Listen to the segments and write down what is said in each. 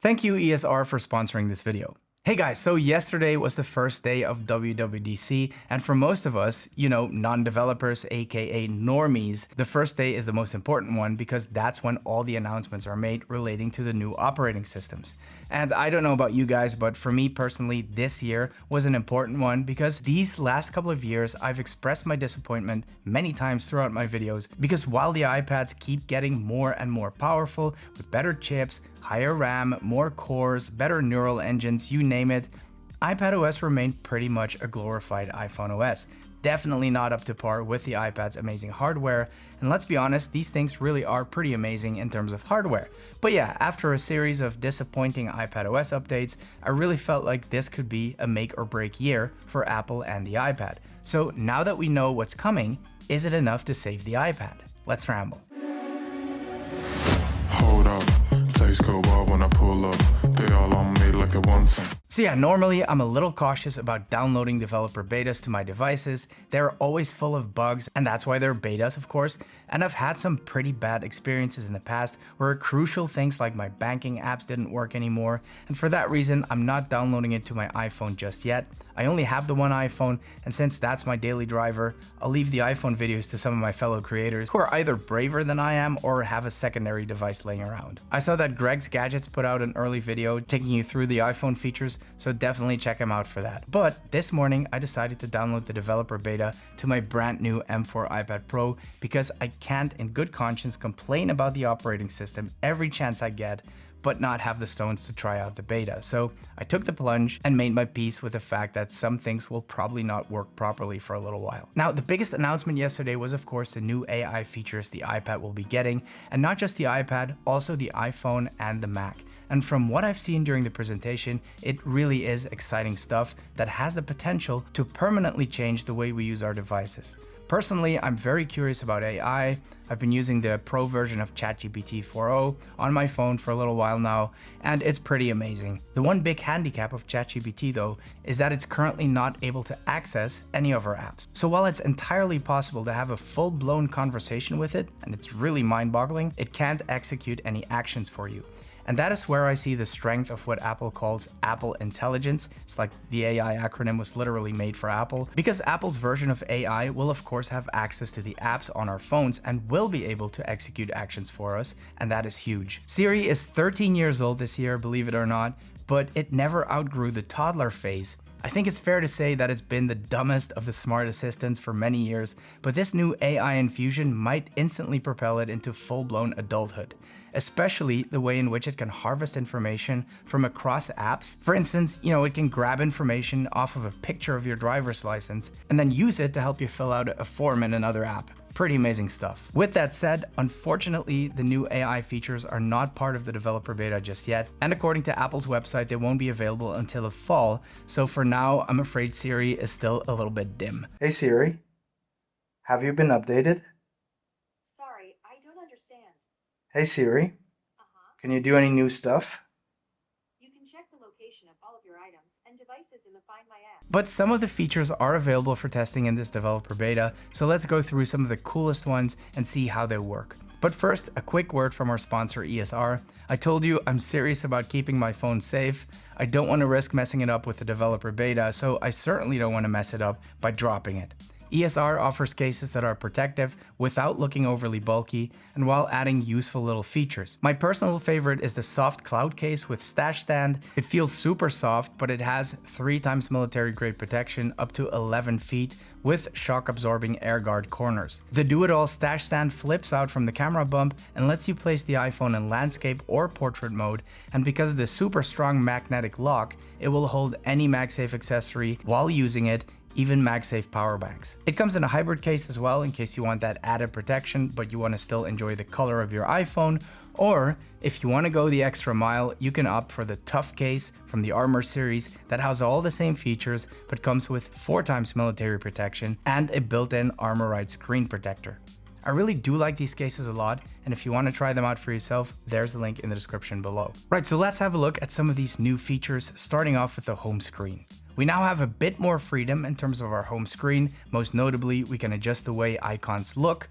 Thank you ESR for sponsoring this video. Hey guys, so yesterday was the first day of WWDC, and for most of us, non-developers, aka normies, the first day is the most important one because that's when all the announcements are made relating to the new operating systems. And I don't know about you guys, but for me personally, this year was an important one because these last couple of years, I've expressed my disappointment many times throughout my videos because while the iPads keep getting more and more powerful with better chips, higher RAM, more cores, better neural engines, you name it, iPadOS remained pretty much a glorified iPhone OS. Definitely not up to par with the iPad's amazing hardware, and let's be honest, these things really are pretty amazing in terms of hardware. But yeah, after a series of disappointing iPadOS updates, I really felt like this could be a make or break year for Apple and the iPad. So now that we know what's coming, is it enough to save the iPad? Let's ramble. Hold up, place go wild when I pull up. They all on me like they want some. So yeah, normally I'm a little cautious about downloading developer betas to my devices. They're always full of bugs, and that's why they're betas, of course. And I've had some pretty bad experiences in the past where crucial things like my banking apps didn't work anymore. And for that reason, I'm not downloading it to my iPhone just yet. I only have the one iPhone, and since that's my daily driver, I'll leave the iPhone videos to some of my fellow creators who are either braver than I am or have a secondary device laying around. I saw that Greg's Gadgets put out an early video taking you through the iPhone features, so definitely check him out for that. But this morning, I decided to download the developer beta to my brand new M4 iPad Pro because I can't in good conscience complain about the operating system every chance I get, but not have the stones to try out the beta. So I took the plunge and made my peace with the fact that some things will probably not work properly for a little while. Now, the biggest announcement yesterday was of course the new AI features the iPad will be getting, and not just the iPad, also the iPhone and the Mac. And from what I've seen during the presentation, it really is exciting stuff that has the potential to permanently change the way we use our devices. Personally, I'm very curious about AI. I've been using the pro version of ChatGPT 4.0 on my phone for a little while now, and it's pretty amazing. The one big handicap of ChatGPT though is that it's currently not able to access any of our apps. So while it's entirely possible to have a full-blown conversation with it, and it's really mind-boggling, it can't execute any actions for you. And that is where I see the strength of what Apple calls Apple Intelligence. It's like the AI acronym was literally made for Apple, because Apple's version of AI will of course have access to the apps on our phones and will be able to execute actions for us, and that is huge. Siri is 13 years old this year, believe it or not, but it never outgrew the toddler phase. I think it's fair to say that it's been the dumbest of the smart assistants for many years, but this new AI infusion might instantly propel it into full-blown adulthood, especially the way in which it can harvest information from across apps. For instance, it can grab information off of a picture of your driver's license and then use it to help you fill out a form in another app. Pretty amazing stuff. With that said, unfortunately, the new AI features are not part of the developer beta just yet, and according to Apple's website, they won't be available until the fall. So for now, I'm afraid Siri is still a little bit dim. Hey Siri, have you been updated? Sorry, I don't understand. Hey Siri, can you do any new stuff? You can check the location of all of your items and devices in the Find My app. But some of the features are available for testing in this developer beta, so let's go through some of the coolest ones and see how they work. But first, a quick word from our sponsor ESR. I told you I'm serious about keeping my phone safe. I don't want to risk messing it up with the developer beta, so I certainly don't want to mess it up by dropping it. ESR offers cases that are protective without looking overly bulky and while adding useful little features. My personal favorite is the soft cloud case with stash stand. It feels super soft, but it has 3x military grade protection up to 11 feet with shock absorbing air guard corners. The do-it-all stash stand flips out from the camera bump and lets you place the iPhone in landscape or portrait mode, and because of the super strong magnetic lock, it will hold any MagSafe accessory while using it, even MagSafe power banks. It comes in a hybrid case as well in case you want that added protection but you want to still enjoy the color of your iPhone, or if you want to go the extra mile, you can opt for the Tough case from the Armor series that has all the same features but comes with 4x military protection and a built-in Armorite screen protector. I really do like these cases a lot, and if you want to try them out for yourself, there's a link in the description below. Right, so let's have a look at some of these new features, starting off with the home screen. We now have a bit more freedom in terms of our home screen. Most notably, we can adjust the way icons look.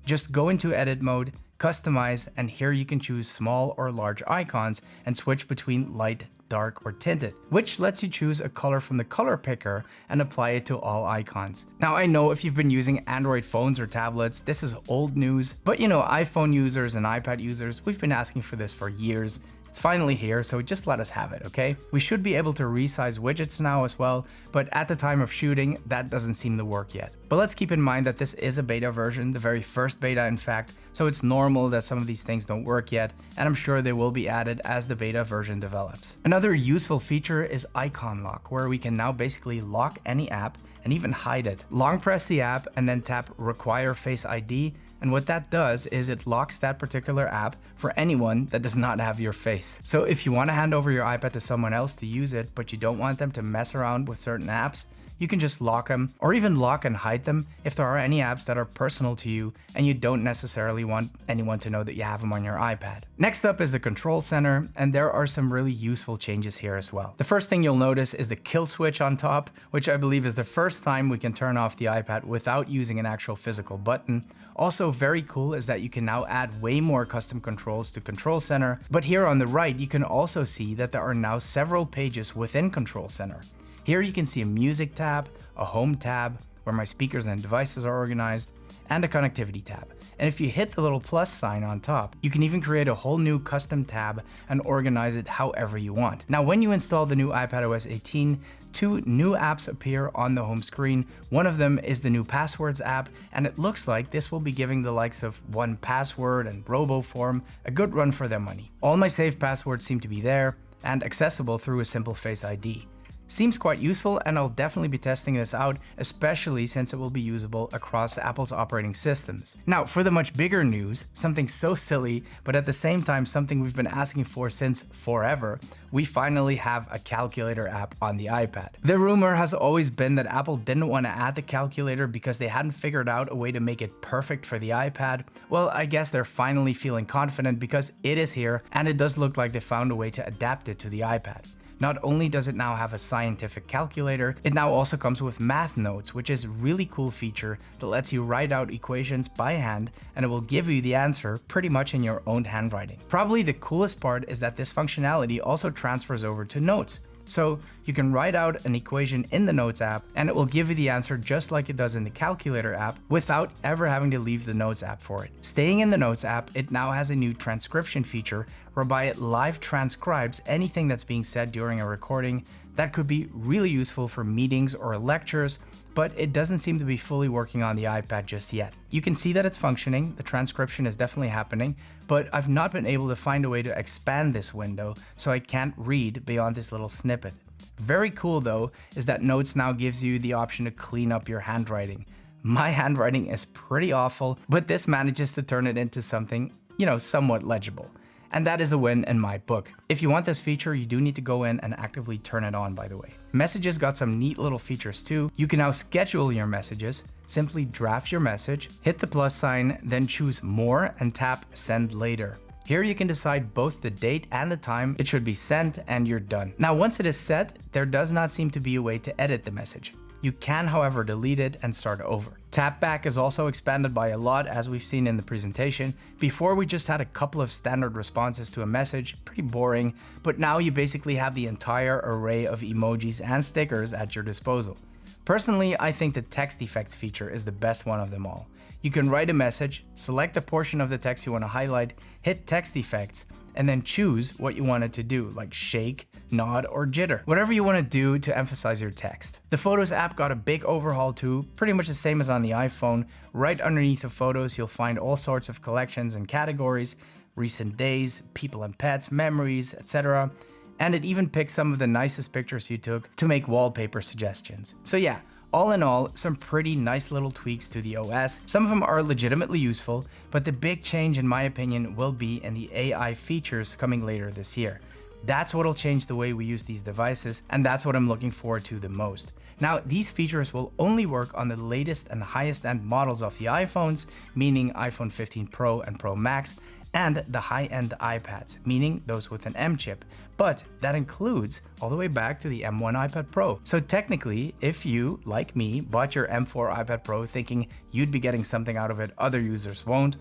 Just go into edit mode, customize, and here you can choose small or large icons and switch between light, dark, or tinted, which lets you choose a color from the color picker and apply it to all icons. Now I know if you've been using Android phones or tablets, this is old news, but you know, iPhone users and iPad users, we've been asking for this for years. It's finally here, so just let us have it, okay? We should be able to resize widgets now as well, but at the time of shooting, that doesn't seem to work yet. But let's keep in mind that this is a beta version, the very first beta in fact, so it's normal that some of these things don't work yet, and I'm sure they will be added as the beta version develops. Another useful feature is icon lock, where we can now basically lock any app and even hide it. Long press the app and then tap Require Face ID, and what that does is it locks that particular app for anyone that does not have your face. So if you want to hand over your iPad to someone else to use it, but you don't want them to mess around with certain apps, you can just lock them, or even lock and hide them if there are any apps that are personal to you and you don't necessarily want anyone to know that you have them on your iPad. Next up is the control center, and there are some really useful changes here as well. The first thing you'll notice is the kill switch on top, which I believe is the first time we can turn off the iPad without using an actual physical button. Also very cool is that you can now add way more custom controls to Control Center, but here on the right you can also see that there are now several pages within Control Center. Here you can see a music tab, a home tab, where my speakers and devices are organized, and a connectivity tab. And if you hit the little plus sign on top, you can even create a whole new custom tab and organize it however you want. Now, when you install the new iPadOS 18, two new apps appear on the home screen. One of them is the new Passwords app, and it looks like this will be giving the likes of 1Password and RoboForm a good run for their money. All my saved passwords seem to be there and accessible through a simple Face ID. Seems quite useful, and I'll definitely be testing this out, especially since it will be usable across Apple's operating systems. Now, for the much bigger news, something so silly, but at the same time something we've been asking for since forever, we finally have a calculator app on the iPad. The rumor has always been that Apple didn't want to add the calculator because they hadn't figured out a way to make it perfect for the iPad. Well, I guess they're finally feeling confident because it is here, and it does look like they found a way to adapt it to the iPad. Not only does it now have a scientific calculator, it now also comes with math notes, which is a really cool feature that lets you write out equations by hand, and it will give you the answer pretty much in your own handwriting. Probably the coolest part is that this functionality also transfers over to Notes. So you can write out an equation in the Notes app and it will give you the answer just like it does in the Calculator app without ever having to leave the Notes app for it. Staying in the Notes app, it now has a new transcription feature whereby it live transcribes anything that's being said during a recording. That could be really useful for meetings or lectures, but it doesn't seem to be fully working on the iPad just yet. You can see that it's functioning, the transcription is definitely happening, but I've not been able to find a way to expand this window, so I can't read beyond this little snippet. Very cool though, is that Notes now gives you the option to clean up your handwriting. My handwriting is pretty awful, but this manages to turn it into something, somewhat legible. And that is a win in my book. If you want this feature, you do need to go in and actively turn it on, by the way. Messages got some neat little features too. You can now schedule your messages. Simply draft your message, hit the plus sign, then choose More and tap Send Later. Here you can decide both the date and the time it should be sent, and you're done. Now, once it is set, there does not seem to be a way to edit the message. You can, however, delete it and start over. Tap back is also expanded by a lot, as we've seen in the presentation. Before, we just had a couple of standard responses to a message, pretty boring, but now you basically have the entire array of emojis and stickers at your disposal. Personally, I think the text effects feature is the best one of them all. You can write a message, select the portion of the text you want to highlight, hit text effects, and then choose what you want it to do, like shake, nod, or jitter. Whatever you want to do to emphasize your text. The Photos app got a big overhaul too, pretty much the same as on the iPhone. Right underneath the photos, you'll find all sorts of collections and categories, recent days, people and pets, memories, etc. And it even picks some of the nicest pictures you took to make wallpaper suggestions. So yeah, all in all, some pretty nice little tweaks to the OS. Some of them are legitimately useful, but the big change in my opinion will be in the AI features coming later this year. That's what'll change the way we use these devices, and that's what I'm looking forward to the most. Now, these features will only work on the latest and highest end models of the iPhones, meaning iPhone 15 Pro and Pro Max, and the high-end iPads, meaning those with an M chip. But that includes all the way back to the M1 iPad Pro. So technically, if you, like me, bought your M4 iPad Pro thinking you'd be getting something out of it other users won't,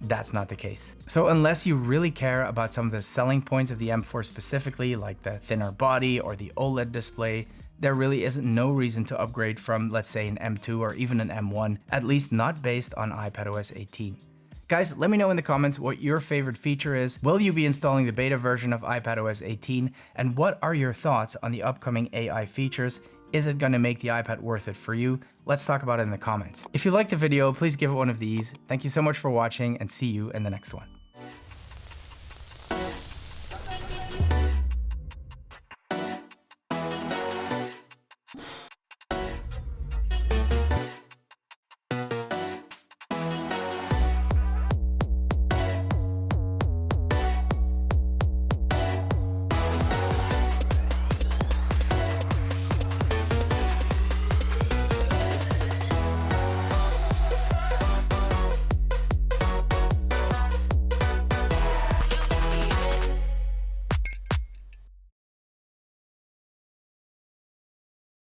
that's not the case. So unless you really care about some of the selling points of the M4 specifically, like the thinner body or the OLED display, there really isn't no reason to upgrade from, let's say, an M2 or even an M1, at least not based on iPadOS 18. Guys, let me know in the comments what your favorite feature is. Will you be installing the beta version of iPadOS 18? And what are your thoughts on the upcoming AI features? Is it gonna make the iPad worth it for you? Let's talk about it in the comments. If you liked the video, please give it one of these. Thank you so much for watching and see you in the next one.